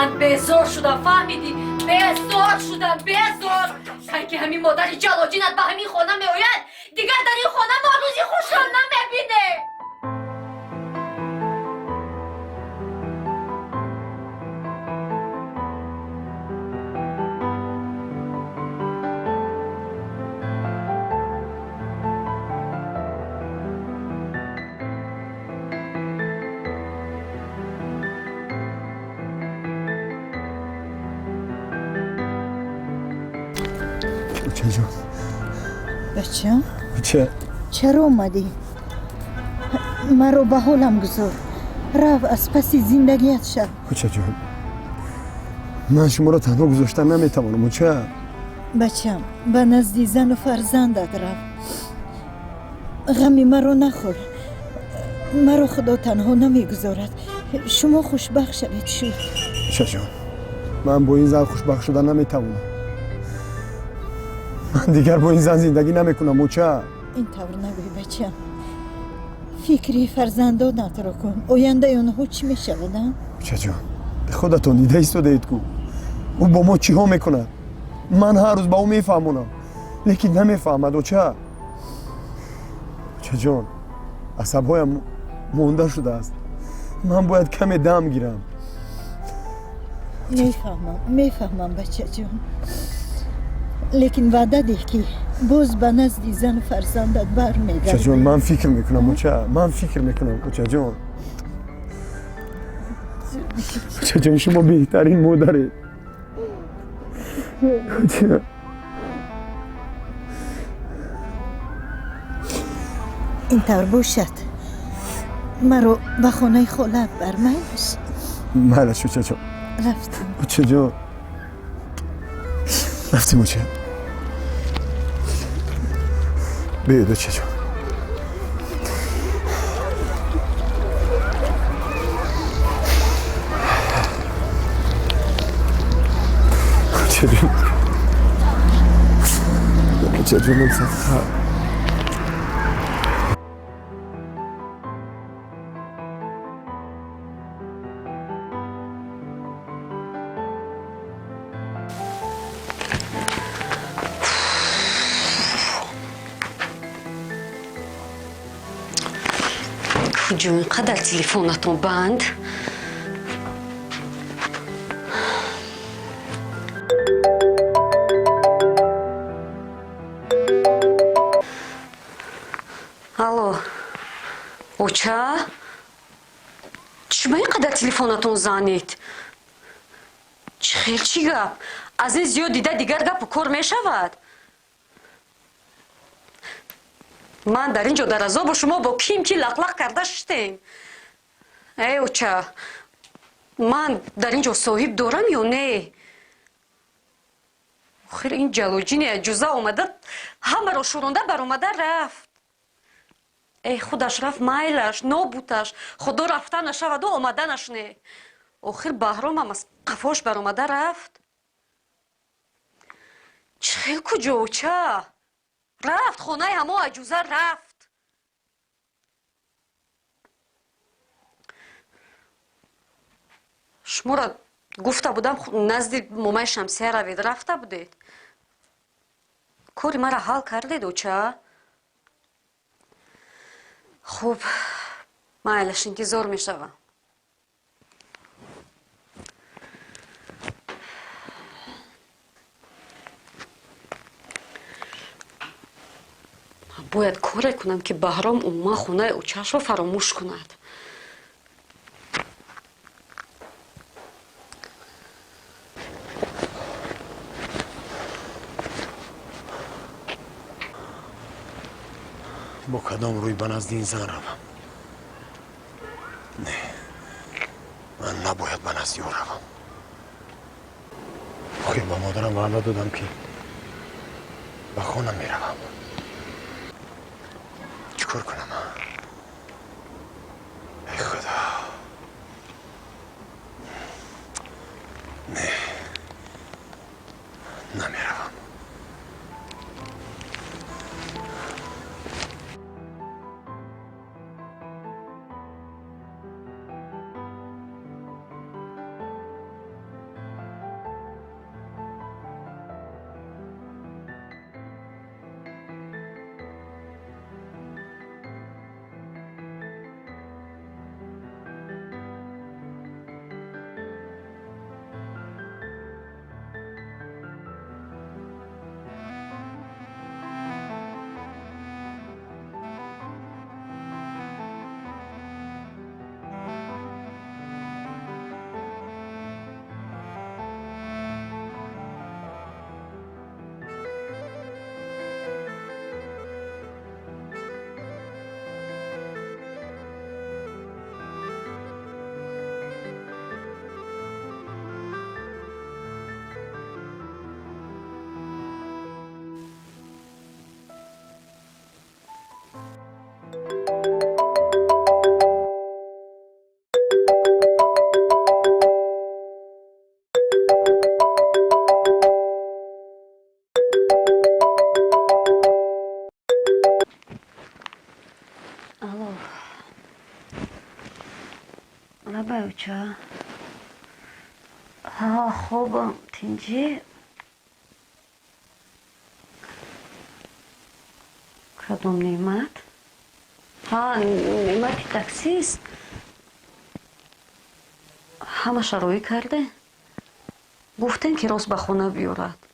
من بزار شدم فهمیدی؟ بزار شدم بزار که همین مادری جلاجینت به همین خانه میآید دیگر در این خانه ما روزی خوشحال نمیبینه. کوچه جان بچه کوچه چرا اومدی؟ مرا به حالم گذار رو از پس زندگیت شد. کوچه جان من شما را تنها گذاشتن نمیتوانم کوچه. بچم به نزد زن و فرزندت رو غمی مرا نخور. مرا خدا تنها نمیگذارد. شما خوشبخت شوید شد. کوچه جان من با این زن خوشبخت شدن نمیتوانم. من دیگر با این زن زندگی نمیکنم کوچه. این طور نگوی بچم. فکری فرزندانت را کن. آینده اونها چی میشود؟ کوچه جان به خودتون ایده ایستاده اید کو او با ما چی ها میکند. من هر روز با او میفهمونم لیکن نمیفهمد کوچه. کوچه جان عصبهایم مونده شده است. من باید کمی دم گیرم. میفهمم بچه جان. لیکن وعده ده که باز به نزد زن و فرزندت برمیگردی. کوچه جان من فکر میکنم کوچه. من فکر میکنم کوچه جان. کوچه جان شما بهترین مادرید کوچه. این طور باشد مرا به خانه خالت برمیش. مالش کوچه جان رفتیم کوچه جان رفتیم کوچه. بیا کوچه جان. کوچه جان کوچه جان من صدقه. جون اینقدر تلفنتون بند. الو اوچه چما اینقدر تلفنتون زنید؟ چی خیلی چی گپ؟ از این زیاد دیده دیگر گپ و کار میشود. من در اینجا در عذاب شما با کیم کی لق کرده شدیم. ای اوچه من در اینجا صاحب دارم یا نه؟ خیر این جلوجین عجوزه آمده همه را شورانده بر اومده رفت. ای خودش رفت مایلش نابودش خدا رفته نشود و آمده نشنه. آخر بهرام هم از قفاش بر اومده رفت. چه کجا اوچه؟ رفت خانه همه عجوزه رفت. شما را گفته بودم نزد مامای شمسیه روید رفته بودید. کاری مرا حل کردید اوچه؟ خوب مایلش انتظار می شوم. باید کاری کنم که بهرام اومد خونه اوچه‌ش رو فراموش کند. با کدام روی به نزد این زن روم؟ نه من نباید به نزد او روم. خیلی با مادرم وعده دادم که به خانم میروم. چیکار کنم؟ ای خدا. نه نمیروم. اوچا ها خوبم تینجی کدوم نعمت ها نعمت تاکسی است همه شروعی کرده گفتن که راست به خونه بیارد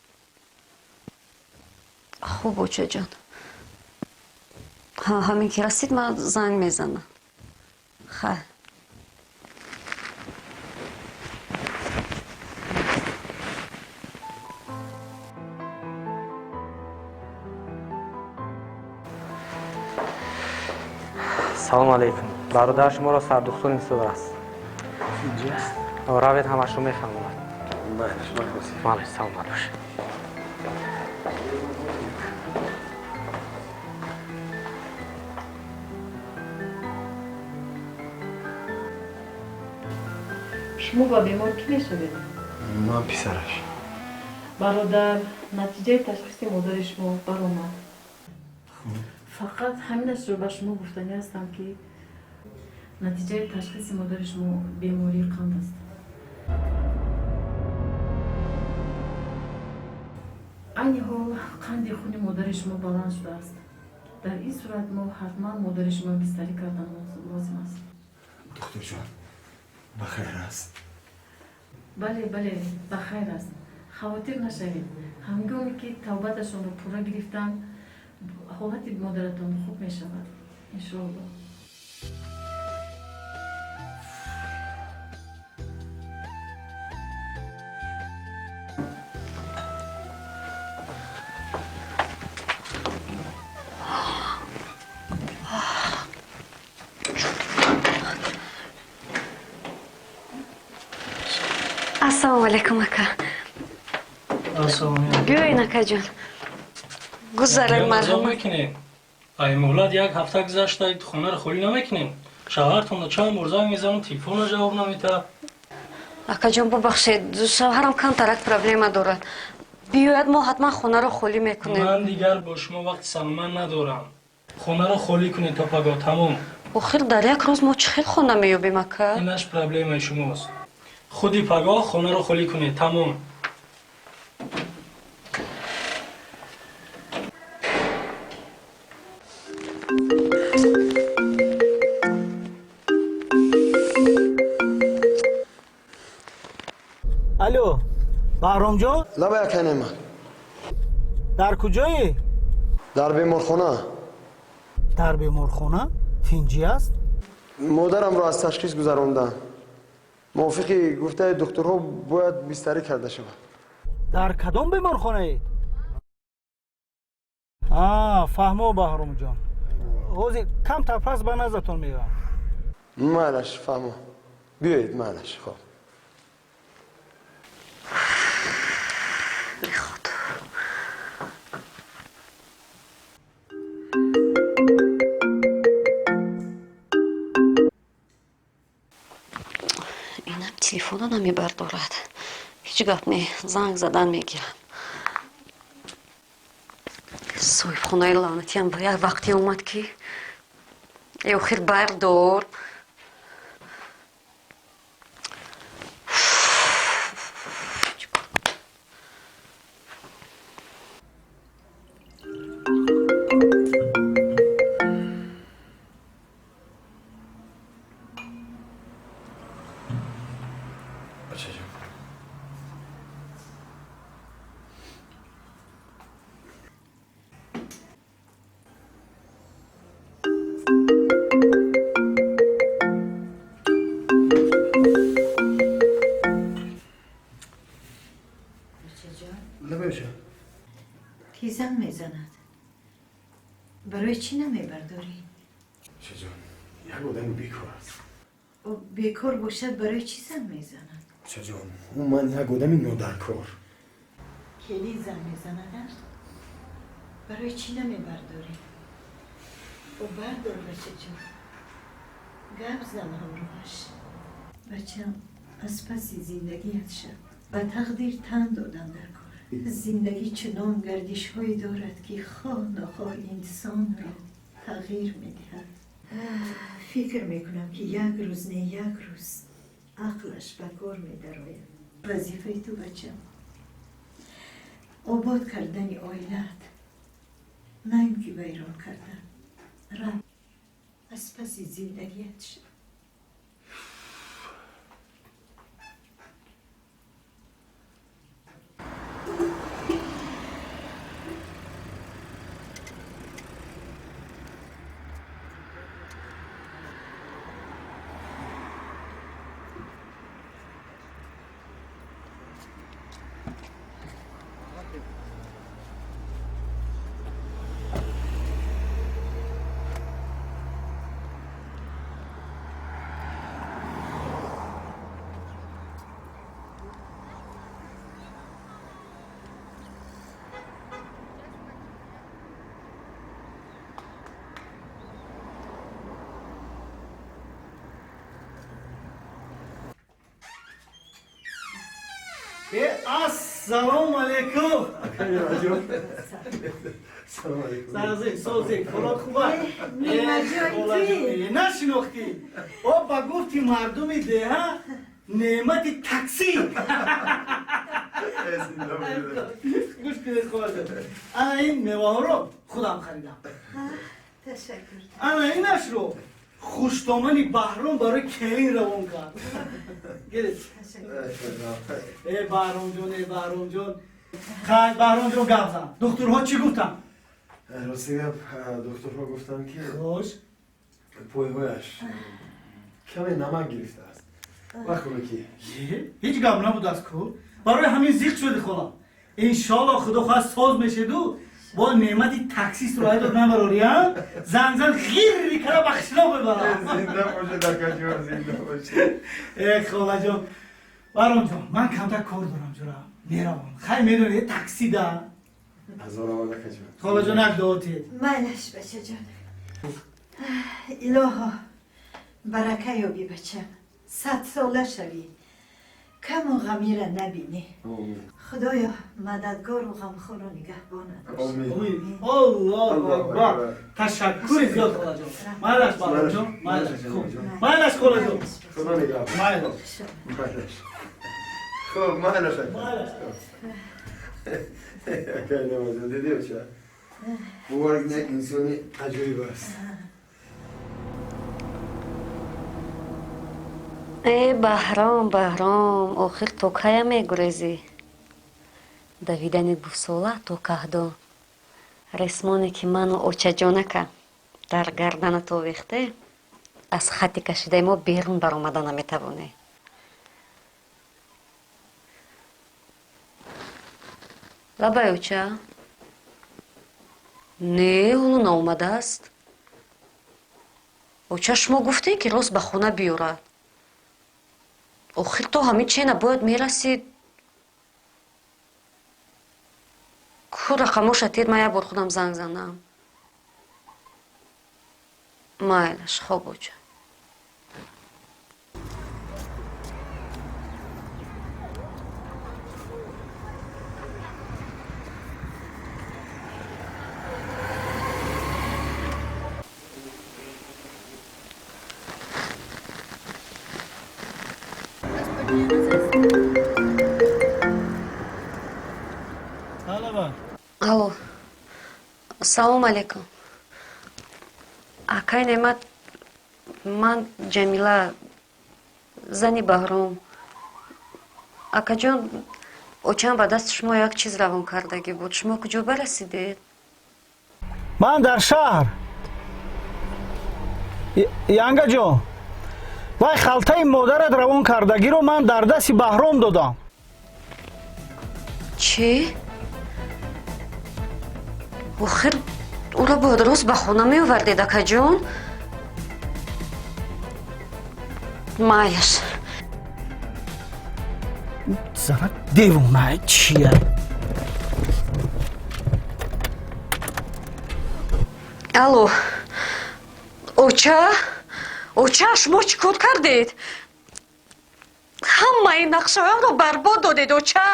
خوب اوچه جان ها همین که رسید من زنگ میزنم خیر سلام علیکم. برادر شما را سردختور اینستادر است. اینجاست؟ روید همش رو میفهمم. بله سلام علیکم. شما با بیمار کی میشوید؟ من پسرش. برادر نتیجه تشخیص مادر شما برآمد. فقط همینش رو به شما گفتنی هستم که نتیجه تشخیص مادر شما بیماری قند است. این حال قند خون مادر شما بلند شده است. در این صورت ما حتما مادر شما بستری کردن لازم است. دکتر جان بخیر است؟ بله بخیر است. خواطر نشوید. هنگامی که توبتشون رو پورا گرفتن حالت مادرتان خوب می شود انشاءالله. السلام علیکم اکا بیاین اکا جان گذارین مرحمت ای مولاد یک هفته گذشته خونه رو خالی نمیکنین شوهرتون رو چند بار زنگ میزنم تلفن رو جواب نمیده اکا جان ببخشید شوهرم کم ترک پرابلم دارد بیاید ما حتما خونه رو خالی میکنیم من دیگر با شما وقت سلمان ندارم خونه رو خالی کنید تا پگاه تمام آخر در یک روز ما چه خیلی خونه میابیم اکا اینش پرابلم شماست خودی پگاه خونه رو خالی کنید تمام الو بهرام جان لبا یکنه من در کجایی؟ در بیمارخانه در بیمارخانه؟ فینجی است؟ مادرم را از تشخیص گذراندن موافقی گفته دکترها باید بستری کرده شود در کدام بیمارخانه ای؟ فهمو بهرام جان اوزی کم تفرس به نظرتون میگم مالش فهمو بیایید مالش خب خدا اینم تلفن رو نمیبردارد هیچ گپ نی زنگ زدن میگیرم صاحب خونه لعنتی هم یک وقتی اومد که ای آخر بردار کی زن میزند؟ برای چی نمیبرداری؟ جان یک آدم بیکار است بیکار باشد برای چی زن میزند؟ جان اون من یک آدم نادرکار کلی زن میزند؟ برای چی نمیبرداری؟ او بردار بچه جان گپ زن همراهش بچم از پس زندگیت شد و تقدیر تن دادن در کار زندگی چنان گردش هایی دارد که خواه نخواه انسان را تغییر میدهد فکر میکنم که یک روز نه یک روز عقلش به کار می‌دراید. وظیفه تو بچم آباد کردن آیلت، نه اینکه ویران کردن. رفت از پس زندگیت شد. السلام علیکم. سلام علیکم. سازی سازی کلات خوبه؟ نیمه جایی نشناختی؟ با گفتی مردم ده نعمت تاکسی. گوش کنید خواهد. انا این میوه رو خودم خریدم. تشکر. انا اینش رو خوشتامنی بهرام برای کلین روان کرد. گرید. ای بهرام جون، ای بهرام جون. خیلی بهرام جون گفت زن. دکترها چی گفتن؟ راستی دکترها گفتن که خوش. پایهایش کمی نمک گرفته است. بخونه که هیچ گم نبود از کو. برای همین زیخ شده خودم. انشالله خدا خواست ساز میشه دو با نعمت تاکسی رو داد نبراری ها. زن غیر بیکره بخشنا ببرم. زنده باشه دکا جون، زنده باشه. ای خاله جان، بهرام جان، من کمتر کار دارم جورا میروم. خیلی میدونی تاکسی ده. هزار آقا دکا جون. خاله جان یک دعاتی. مالش بچه جان. الها برکه یابی بچم. 100 ساله شوی. کم و غمی را نبینی. خدایا مددگار و غمخوار و نگهبانت باش. آمین. الله اکبر. تشکر زیاد خاله جان. مالش بهرام جان، مالش خوب. مالش خاله جان. خدا نگهدار. مالش. مالش. خب مالش. مالش. اکای نمازم دیدی و چه؟ بوارگ نه انسانی عجیب است. ای بهرام بهرام آخر تو کیا میگریزی؟ دویدن бусола то каҳдо ресмоне ки ману очаҷонака дар гарданат овехте аз хати кашидаи мо берун баромада наметавонӣ. лабай оча не ҳоло наомадааст. оча шумо гуфтед ки рост ба хона биёрад. охир то ҳамин чена бояд мерасид. ку рақамоша тед ман як бор худам занг занам. майлаш хоб оча. алло, ассалому алейкум. акай неъмат, ман ҷамила зани баҳром. акаҷон очам ба дасти шумо як чиз равон кардагӣ буд. шумо куҷо барасидед? من در شهر янга ҷон вай халтаи модарат равон кардагӣ ро ман дар дасти баҳром додам. чӣ? охир ӯро бояд рост ба хона меовардед акаҷон? майяш зана девонае чия? алло, оча? оча, шумо чӣ кор кардед? ҳамаи нақшаҳоямро барбод додед оча.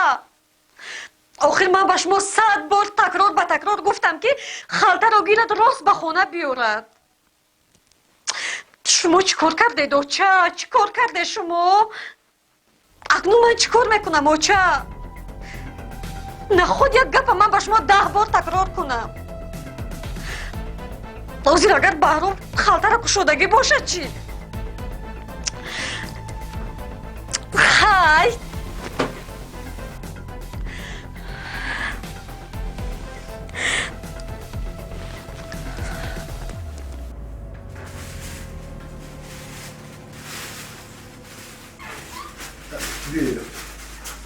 охир ман ба шумо 100 бор такрор ба такрор гуфтам ки халтаро гирад рост ба хона биёрад. шумо чӣ кор кардед оча? чӣ кор кардед шумо? акнун ман чӣ кор мекунам оча? наход як гапа ман ба шумо 10 бор такрор кунам. ҳозир агар баҳром халтара кушодагӣ бошад чӣ? хай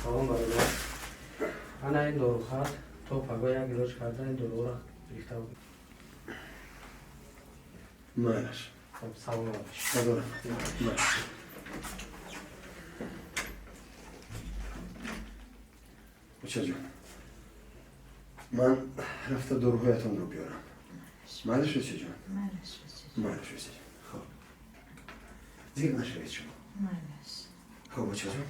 салом бародар. Ана ин дорухат то паго як илоҷ карда ин доруро рифта буд. Майлаш. Салом алейкум. Садорам. Майлаш. Очаҷон, ман рафта доруҳоятонро биёрам. Майлаш очаҷон? Майлаш очаҷон. Хоб. Зир нашавед шумо. Хоб очаҷон.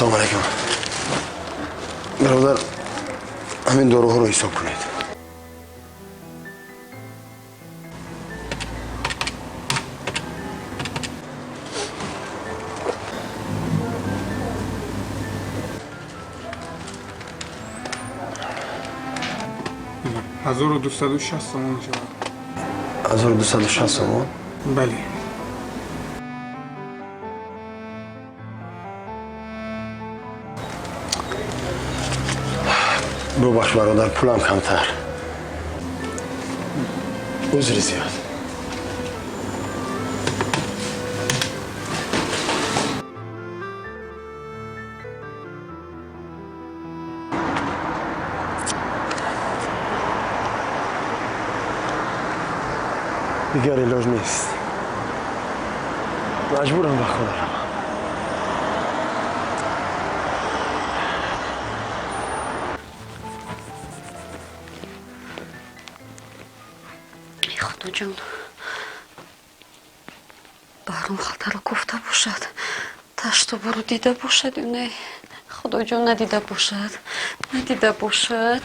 салом алейкум. Бародар, ҳамин доруҳоро ҳисоб кунед. ҳазору дусаду шаст сомон мешавад. 1260 сомон? бале. бубахш бародар, пулам камтар. узри зиёд. дигар илоҷ нест. маҷбурам ба хона равам. خداجان بهرام خطر رو گفته باشد تشت برو دیده باشد یا نه خداجان ندیده باشد ندیده باشد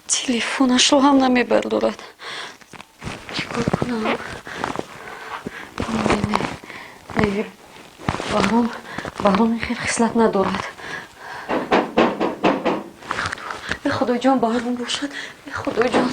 تلفنش رو هم نمیبردارد چیکار کنم نه بهرام این خیلی خصلت ندارد خداجان بهرام باشد خداجان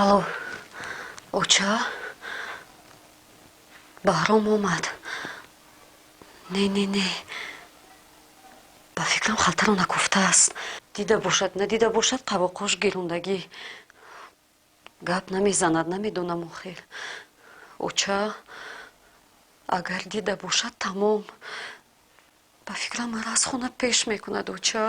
алло оча баҳром омад не ба фикрам халтаро накуфтааст дида бошад надида бошад қавоқош гирондагӣ гап намезанад намедонам охир оча агар дида бошад тамом ба фикрам мара аз хона пеш мекунад оча